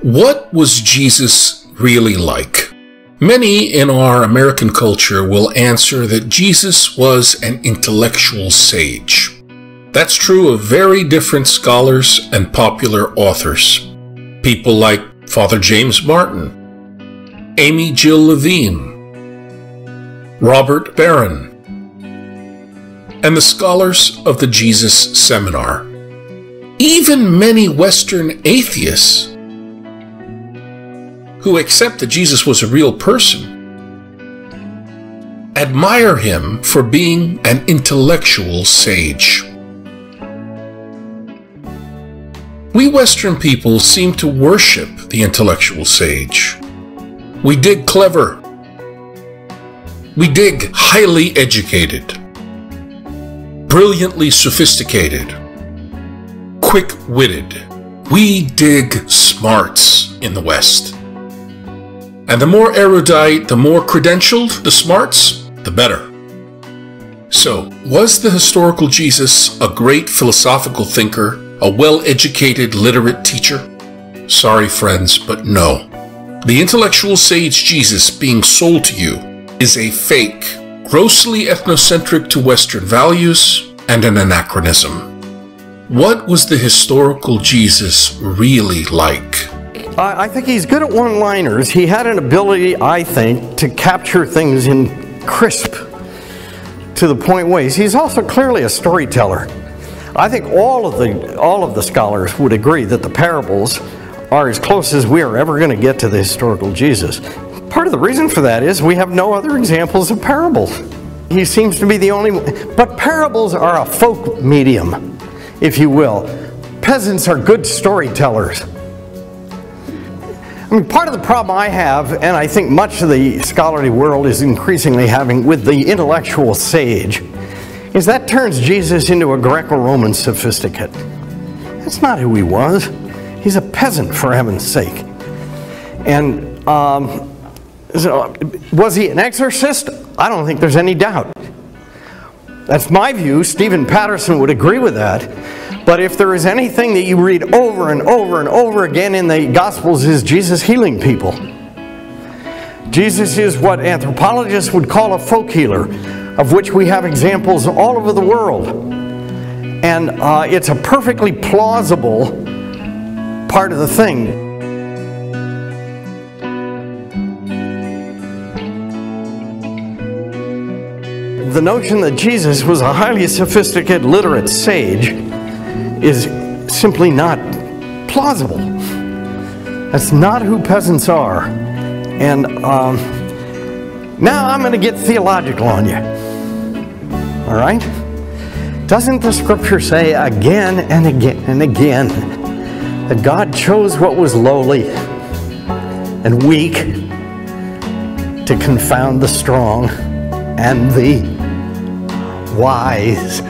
What was Jesus really like? Many in our American culture will answer that Jesus was an intellectual sage. That's true of very different scholars and popular authors. People like Father James Martin, Amy Jill Levine, Robert Barron, and the scholars of the Jesus Seminar. Even many Western atheists who accept that Jesus was a real person admire him for being an intellectual sage. We Western people seem to worship the intellectual sage. We dig clever. We dig highly educated, brilliantly sophisticated, quick-witted. We dig smarts in the West. And the more erudite, the more credentialed the smarts, the better. So, was the historical Jesus a great philosophical thinker, a well-educated, literate teacher? Sorry, friends, but no. The intellectual sage Jesus being sold to you is a fake, grossly ethnocentric to Western values, and an anachronism. What was the historical Jesus really like? I think he's good at one-liners. He had an ability, I think, to capture things in crisp, to the point ways. He's also clearly a storyteller. I think all of the scholars would agree that the parables are as close as we are ever going to get to the historical Jesus. Part of the reason for that is we have no other examples of parables. He seems to be the only one. But parables are a folk medium, if you will. Peasants are good storytellers. I mean, part of the problem I have, and I think much of the scholarly world is increasingly having with the intellectual sage, is that turns Jesus into a Greco-Roman sophisticate. That's not who he was. He's a peasant, for heaven's sake. And so, was he an exorcist? I don't think there's any doubt. That's my view. Stephen Patterson would agree with that. But if there is anything that you read over and over and over again in the Gospels, is Jesus healing people. Jesus is what anthropologists would call a folk healer, of which we have examples all over the world. And it's a perfectly plausible part of the thing. The notion that Jesus was a highly sophisticated, literate sage is simply not plausible. That's not who peasants are. And now I'm going to get theological on you. All right? Doesn't the scripture say again and again and again that God chose what was lowly and weak to confound the strong and the wise?